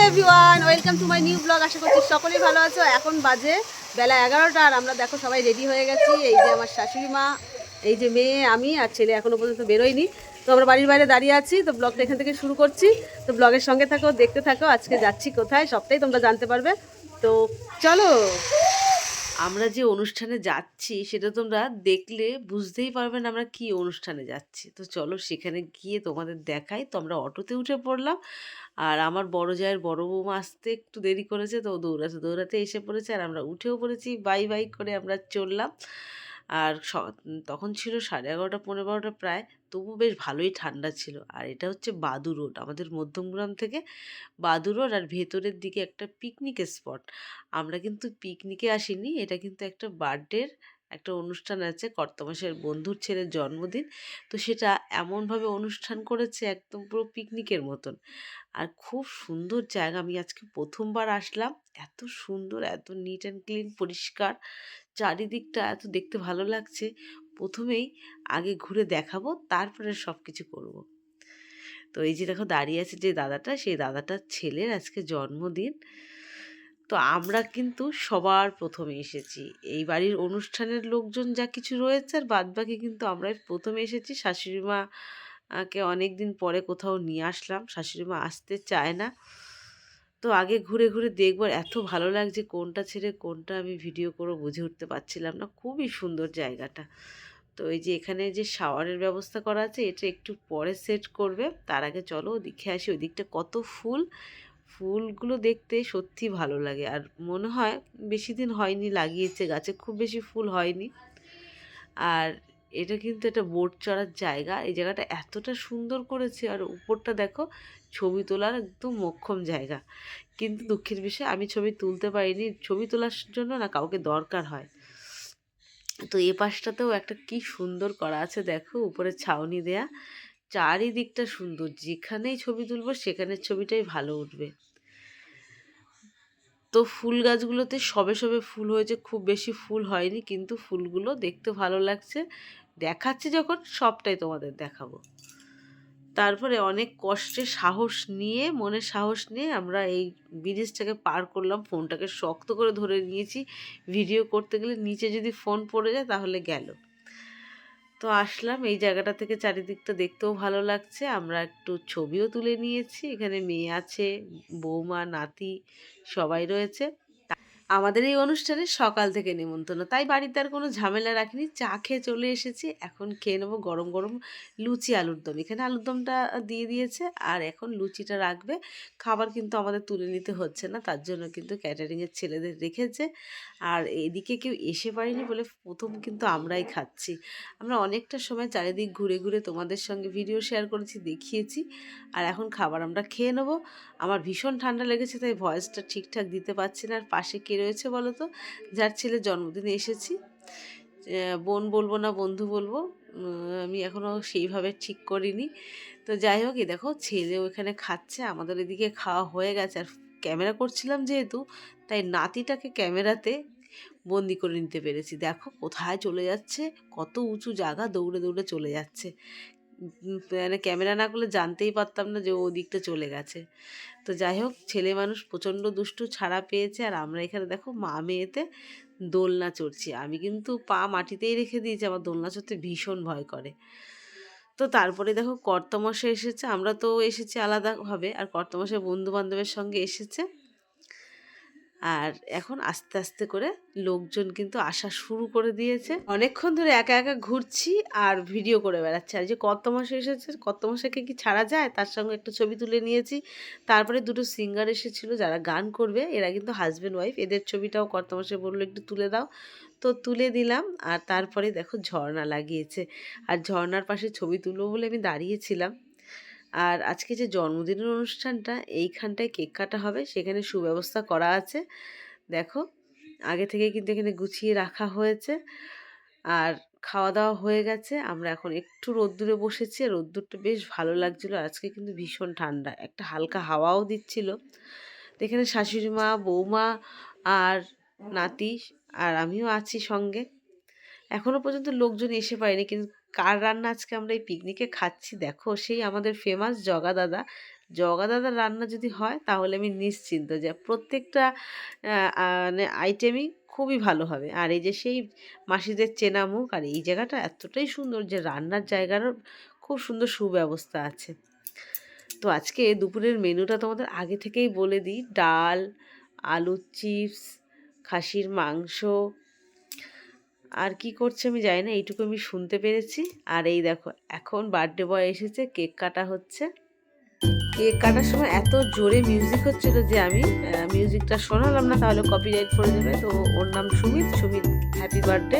Everyone, welcome to my new blog. আশা করছি সকলেই ভালো আছো। এখন বাজে বেলা 11টা আর আমরা দেখো সবাই রেডি হয়ে গেছি। এই যে আমার শাশুড়ি মা, এই যে মেয়ে, আমি আর ছেলে এখনো পর্যন্ত বেরোয়নি। তো আমরা বাড়ির বাইরে দাঁড়িয়ে আছি। তো ব্লগটা এখান থেকে শুরু করছি। তো ব্লগের সঙ্গে থাকো, দেখতে থাকো। আজকে যাচ্ছি কোথায় সবটাই তোমরা জানতে পারবে। তো চলো। আমরা যে অনুষ্ঠানে যাচ্ছি সেটা তোমরা দেখলে বুঝতেই পারবে না আমরা কি অনুষ্ঠানে যাচ্ছি। তো চলো সেখানে গিয়ে তোমাদের দেখাই। তো আমরা অটোতে উঠে পড়লাম। আর আমার বড় জায়ের বড় বৌমা আসতে একটু দেরি করেছে, তো দৌড়াতে দৌড়াতে এসে পড়েছে আর আমরা উঠেও পড়েছি। বাই বাই করে আমরা চললাম। আর তখন ছিল 11:30 12:30 প্রায়। তবু বেশ ভালোই ঠান্ডা ছিল। আর এটা হচ্ছে বাদু রোড, আমাদের মধ্যমগ্রাম থেকে বাদু রোড। আর ভেতরের দিকে একটা পিকনিক স্পট। আমরা কিন্তু পিকনিকে আসিনি, এটা কিন্তু একটা বার্থডের একটা অনুষ্ঠান আছে, কর্তামশাইয়ের বন্ধুর ছেলের জন্মদিন। তো সেটা এমনভাবে অনুষ্ঠান করেছে একদম পুরো পিকনিকের মতন। আর খুব সুন্দর জায়গা, আমি আজকে প্রথমবার আসলাম। এত সুন্দর, এত নিট অ্যান্ড ক্লিন, পরিষ্কার চারিদিকটা, এত দেখতে ভালো লাগছে। প্রথমেই আগে ঘুরে দেখাবো, তারপরে সব কিছু করবো। তো এই যে দেখো দাঁড়িয়ে আছে যে দাদাটা, সেই দাদাটার ছেলের আজকে জন্মদিন। তো আমরা কিন্তু সবার প্রথমে এসেছি। এই বাড়ির অনুষ্ঠানের লোকজন যা কিছু রয়েছে আর বাদবাকি কিন্তু আমরাই প্রথমে এসেছি। শাশুড়ি মাকে অনেক দিন পরে কোথাও নিয়ে আসলাম, শাশুড়ি মা আসতে চায় না। তো আগে ঘুরে ঘুরে দেখবো। এত ভালো লাগছে, কোনটা ছেড়ে কোনটা আমি ভিডিও করবো বুঝে উঠতে পারছিলাম না। খুবই সুন্দর জায়গাটা। তো এই যে এখানে যে শাওয়ারের ব্যবস্থা করা আছে, এটা একটু পরে সেট করবে। তার আগে চলো ওদিকে আসি। ওই দিকটা কত ফুল, ফুলগুলো দেখতে সত্যি ভালো লাগে। আর মনে হয় বেশি দিন হয়নি লাগিয়েছে গাছে, খুব বেশি ফুল হয়নি। আর এটা কিন্তু একটা বোট চড়ার জায়গা। এই জায়গাটা এতটা সুন্দর করেছে, আর উপরটা দেখো, ছবি তোলার একদম মোক্ষম জায়গা। কিন্তু দুঃখের বিষয় আমি ছবি তুলতে পারিনি। ছবি তোলার জন্য না কাউকে দরকার হয়। তো এ পাশটাতেও একটা কি সুন্দর করা আছে দেখো, উপরে ছাউনি দেয়া, চারিদিকটা সুন্দর। যেখানেই ছবি তুলবো সেখানের ছবিটাই ভালো উঠবে। তো ফুল গাছগুলোতে সবে সবে ফুল হয়েছে, খুব বেশি ফুল হয়নি, কিন্তু ফুলগুলো দেখতে ভালো লাগছে। দেখাচ্ছি যখন সবটাই তোমাদের দেখাবো। তারপরে অনেক কষ্টে সাহস নিয়ে, মনের সাহস নিয়ে আমরা এই ব্রিজটাকে পার করলাম। ফোনটাকে শক্ত করে ধরে নিয়েছি, ভিডিও করতে গেলে নিচে যদি ফোন পড়ে যায় তাহলে গেল। তো আসলাম এই জায়গাটা থেকে, চারিদিকটা দেখতেও ভালো লাগছে। আমরা একটু ছবিও তুলে নিয়েছি। এখানে মেয়ে আছে, বৌমা, নাতি সবাই রয়েছে। আমাদের এই অনুষ্ঠানে সকাল থেকে নেমন্তন্ন, তাই বাড়িতে আর কোনো ঝামেলা রাখিনি। চা খেয়ে চলে এসেছি। এখন খেয়ে নেবো গরম গরম লুচি আলুর দম। এখানে আলুর দমটা দিয়ে দিয়েছে, আর এখন লুচিটা রাখবে। খাবার কিন্তু আমাদের তুলে নিতে হচ্ছে না, তার জন্য কিন্তু ক্যাটারিংয়ের ছেলেদের রেখেছে। আর এদিকে কেউ এসে পারেনি বলে প্রথম কিন্তু আমরাই খাচ্ছি। আমরা অনেকটা সময় চারিদিক ঘুরে ঘুরে তোমাদের সঙ্গে ভিডিও শেয়ার করেছি, দেখিয়েছি। আর এখন খাবার আমরা খেয়ে নেবো। আমার ভীষণ ঠান্ডা লেগেছে, তাই ভয়েসটা ঠিকঠাক দিতে পারছি না। আর পাশে কে রয়েছে বলো তো? যার ছেলের জন্মদিনে এসেছি। বোন বলবো না বন্ধু বলবো, আমি এখনও সেইভাবে ঠিক করিনি। তো যাই হোক, এই দেখো ছেলে ওখানে খাচ্ছে, আমাদের এদিকে খাওয়া হয়ে গেছে। আর ক্যামেরা করছিলাম যেহেতু, তাই নাতিটাকে ক্যামেরাতে বন্দি করে নিতে পেরেছি। দেখো কোথায় চলে যাচ্ছে, কত উঁচু জায়গা, দৌড়ে দৌড়ে চলে যাচ্ছে। মানে ক্যামেরা না করলে জানতেই পারতাম না যে ও দিকটা চলে গেছে। তো যাই হোক, ছেলে মানুষ প্রচণ্ড দুষ্টু, ছাড়া পেয়েছে। আর আমরা এখানে দেখো মা মেয়েতে দোলনা চড়ছি। আমি কিন্তু পা মাটিতেই রেখে দিয়েছি, আমার দোলনা চড়তে ভীষণ ভয় করে। তো তারপরে দেখো কর্তামশাই এসেছে, আমরা তো এসেছি আলাদাভাবে, আর কর্তামশাই বন্ধু বান্ধবের সঙ্গে এসেছে। আর এখন আস্তে আস্তে করে লোকজন কিন্তু আসা শুরু করে দিয়েছে। অনেকক্ষণ ধরে একা একা ঘুরছি আর ভিডিও করে বেড়াচ্ছি। আর যে কর্তামশাই এসেছে, কর্তামশাইকে কি ছাড়া যায়, তার সঙ্গে একটা ছবি তুলে নিয়েছি। তারপরে দুটো সিঙ্গার এসেছিলো যারা গান করবে, এরা কিন্তু হাজব্যান্ড ওয়াইফ। এদের ছবিটাও কর্তামশাই বললো একটু তুলে দাও, তো তুলে দিলাম। আর তারপরে দেখো ঝর্ণা লাগিয়েছে, আর ঝর্ণার পাশে ছবি তুলবো বলে আমি দাঁড়িয়েছিলাম। আর আজকে যে জন্মদিনের অনুষ্ঠানটা, এইখানটায় কেক কাটা হবে, সেখানে সুব্যবস্থা করা আছে। দেখো আগে থেকে কিন্তু এখানে গুছিয়ে রাখা হয়েছে। আর খাওয়া দাওয়া হয়ে গেছে, আমরা এখন একটু রোদ্দুরে বসেছি। আর রোদ্দুরটা বেশ ভালো লাগছিলো। আজকে কিন্তু ভীষণ ঠান্ডা, একটা হালকা হাওয়াও দিচ্ছিল। তো এখানে শাশুড়ি মা, বৌমা আর নাতি আর আমিও আছি সঙ্গে। এখনও পর্যন্ত লোকজন এসে পারেনি, কিন্তু কার রান্না আজকে আমরা এই পিকনিকে খাচ্ছি দেখো, সেই আমাদের ফেমাস জগা দাদা জগা দাদার রান্না যদি হয় তাহলে আমি নিশ্চিন্ত যে প্রত্যেকটা মানে আইটেমই খুবই ভালো হবে। আর এই যে সেই মাসিদের চেনা মুখ, আর এই জায়গাটা এতটাই সুন্দর যে রান্নার জায়গারও খুব সুন্দর সুব্যবস্থা আছে। তো আজকে দুপুরের মেনুটা তোমাদের আগে থেকেই বলে দিই, ডাল, আলুর চিপস, খাসির মাংস, আর কি করছে আমি জানি না, এইটুকু আমি শুনতে পেরেছি। আর এই দেখো এখন বার্থডে বয় এসেছে, কেক কাটা হচ্ছে। কেক কাটার সময় এত জোরে মিউজিক হচ্ছিল যে আমি মিউজিকটা শোনালাম না, তাহলে কপিরাইট পড়ে যাবে। তো ওর নাম সুমিত। সুমিত, হ্যাপি বার্থডে,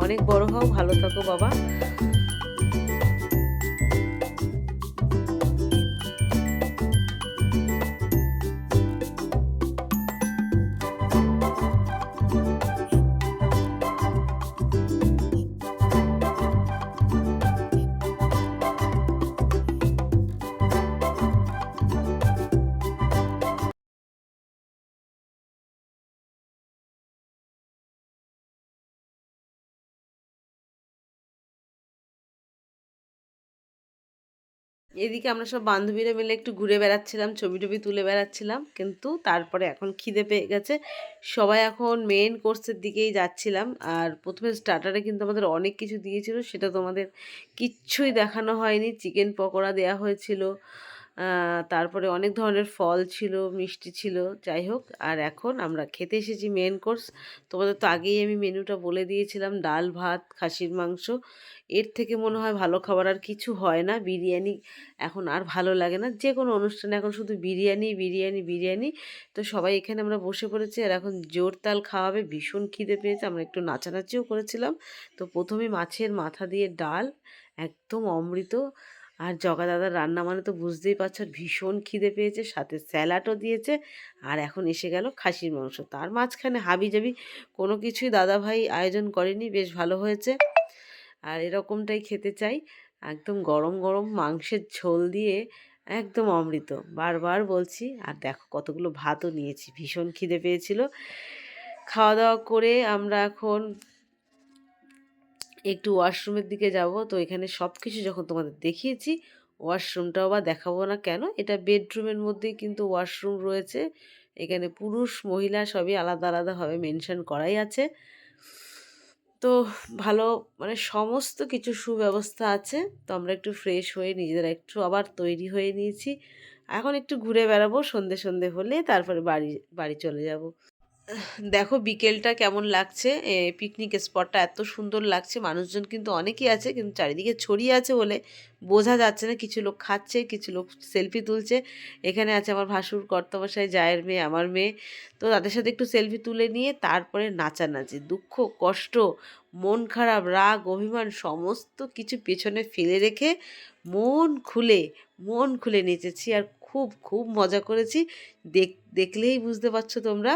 অনেক বড় হও, ভালো থাকো বাবা। এদিকে আমরা সব বান্ধবীরা মিলে একটু ঘুরে বেড়াচ্ছিলাম, ছবি টবি তুলে বেড়াচ্ছিলাম, কিন্তু তারপরে এখন খিদে পেয়ে গেছে। সবাই এখন মেন কোর্সের দিকেই যাচ্ছিলাম। আর প্রথমে স্টার্টারে কিন্তু আমাদের অনেক কিছু দিয়েছিল, সেটা তোমাদের কিচ্ছুই দেখানো হয়নি। চিকেন পকোড়া দেওয়া হয়েছিল, তারপরে অনেক ধরনের ফল ছিল, মিষ্টি ছিল, যাই হোক। আর এখন আমরা খেতে এসেছি মেন কোর্স। তোমাদের তো আগেই আমি মেনুটা বলে দিয়েছিলাম, ডাল ভাত খাসির মাংস। এর থেকে মনে হয় ভালো খাবার আর কিছু হয় না। বিরিয়ানি এখন আর ভালো লাগে না, যে কোনো অনুষ্ঠানে এখন শুধু বিরিয়ানি বিরিয়ানি বিরিয়ানি। তো সবাই এখানে আমরা বসে পড়েছি, আর এখন জোর তাল খাওয়াবে। ভীষণ খিদে পেয়েছে, আমরা একটু নাচানাচিও করেছিলাম। তো প্রথমে মাছের মাথা দিয়ে ডাল, একদম অমৃত। আর জগা দাদার রান্না মানে তো বুঝতেই পারছো, ভীষণ খিদে পেয়েছে, সাথে স্যালাডও দিয়েছে। আর এখন এসে গেল খাসির মাংস, তার মাঝখানে হাবিজাবি কোনো কিছুই দাদাভাই আয়োজন করেনি, বেশ ভালো হয়েছে। আর এরকমটাই খেতে চাই, একদম গরম গরম মাংসের ঝোল দিয়ে, একদম অমৃত, বারবার বলছি। আর দেখো কতগুলো ভাতও নিয়েছি, ভীষণ খিদে পেয়েছিল। খাওয়া দাওয়া করে আমরা এখন একটু ওয়াশরুমের দিকে যাব। তো এখানে সব কিছু যখন তোমাদের দেখিয়েছি, ওয়াশরুমটাও বা দেখাবো না কেন? এটা বেডরুমের মধ্যেই কিন্তু ওয়াশরুম রয়েছে। এখানে পুরুষ মহিলা সবই আলাদা আলাদাভাবে মেনশন করাই আছে। তো ভালো, মানে সমস্ত কিছু সুব্যবস্থা আছে। তো আমরা একটু ফ্রেশ হয়ে নিজেরা একটু আবার তৈরি হয়ে নিয়েছি। এখন একটু ঘুরে বেড়াবো, সন্ধে সন্ধে হলে তারপরে বাড়ি বাড়ি চলে যাব। দেখো বিকেলটা কেমন লাগছে, পিকনিক স্পটটা এত সুন্দর লাগছে। মানুষজন কিন্তু অনেকই আছে, কিন্তু চারিদিকে ছড়িয়ে আছে বলে বোঝা যাচ্ছে না। কিছু লোক খাচ্ছে, কিছু লোক সেলফি তুলছে। এখানে আছে আমার ভাসুর, কর্তামশাই, জায়ের মেয়ে, আমার মেয়ে। তো তাদের সাথে একটু সেলফি তুলে নিয়ে তারপরে নাচানাচি, দুঃখ কষ্ট, মন খারাপ, রাগ অভিমান সমস্ত কিছু পেছনে ফেলে রেখে মন খুলে নেচেছি। আর খুব খুব মজা করেছি, দেখলেই বুঝতে পারছো তোমরা।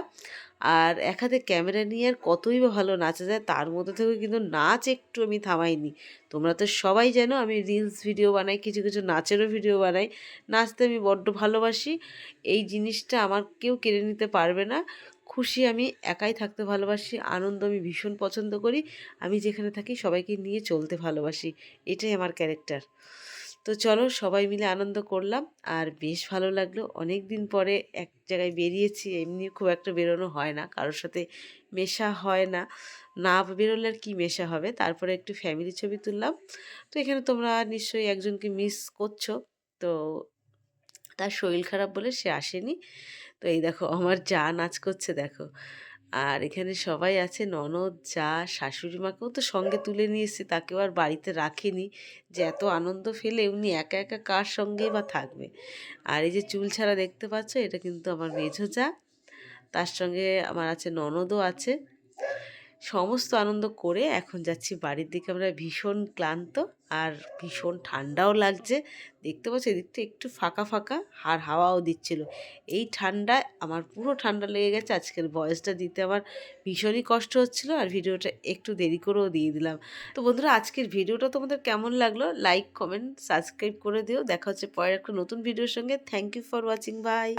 আর এক হাতে ক্যামেরা নিয়ে আর কতই বা ভালো নাচা যায়, তার মধ্যে থেকে কিন্তু নাচ একটু আমি থামাইনি। তোমরা তো সবাই জানো আমি রিলস ভিডিও বানাই, কিছু কিছু নাচেরও ভিডিও বানাই। নাচতে আমি বড্ড ভালোবাসি, এই জিনিসটা আমার কেউ কেড়ে নিতে পারবে না। খুশি আমি একাই থাকতে ভালোবাসি, আনন্দ আমি ভীষণ পছন্দ করি। আমি যেখানে থাকি সবাইকে নিয়ে চলতে ভালোবাসি, এটাই আমার ক্যারেক্টার। তো চলো সবাই মিলে আনন্দ করলাম, আর বেশ ভালো লাগলো। অনেক দিন পরে এক জায়গায় বেরিয়েছি, এমনি খুব একটা বেরোনো হয় না, কারোর সাথে মেশা হয় না। না বেরোলে আর কি মেশা হবে। তারপরে একটু ফ্যামিলি ছবি তুললাম। তো এখানে তোমরা নিশ্চয়ই একজনকে মিস করছো। তো তার শরীর খারাপ বলে সে আসেনি। তো এই দেখো আমার যা নাচ করছে দেখো। আর এখানে সবাই আছে, ননদ, যা, শাশুড়ি মাকেও তো সঙ্গে তুলে নিয়ে এসেছি, তাকেও আর বাড়িতে রাখিনি। যে এত আনন্দ ফেলে উনি একা একা কার সঙ্গেই বা থাকবে। আর এই যে চুল ছাড়া দেখতে পাচ্ছ, এটা কিন্তু আমার মেঝো যা, তার সঙ্গে আমার আছে ননদও আছে। সমস্ত আনন্দ করে এখন যাচ্ছি বাড়ির দিকে। আমরা ভীষণ ক্লান্ত, আর ভীষণ ঠান্ডাও লাগছে। দেখতে পাচ্ছি এদিকটা একটু ফাঁকা ফাঁকা, আর হাওয়াও দিচ্ছিল। এই ঠান্ডায় আমার পুরো ঠান্ডা লেগে গেছে। আজকের ভয়েসটা দিতে আমার ভীষণই কষ্ট হচ্ছিল, আর ভিডিওটা একটু দেরি করেও দিয়ে দিলাম। তো বন্ধুরা আজকের ভিডিওটা তোমাদের কেমন লাগলো, লাইক কমেন্ট সাবস্ক্রাইব করে দিও। দেখা হচ্ছে পরের একটা নতুন ভিডিওর সঙ্গে। Thank you for watching, by.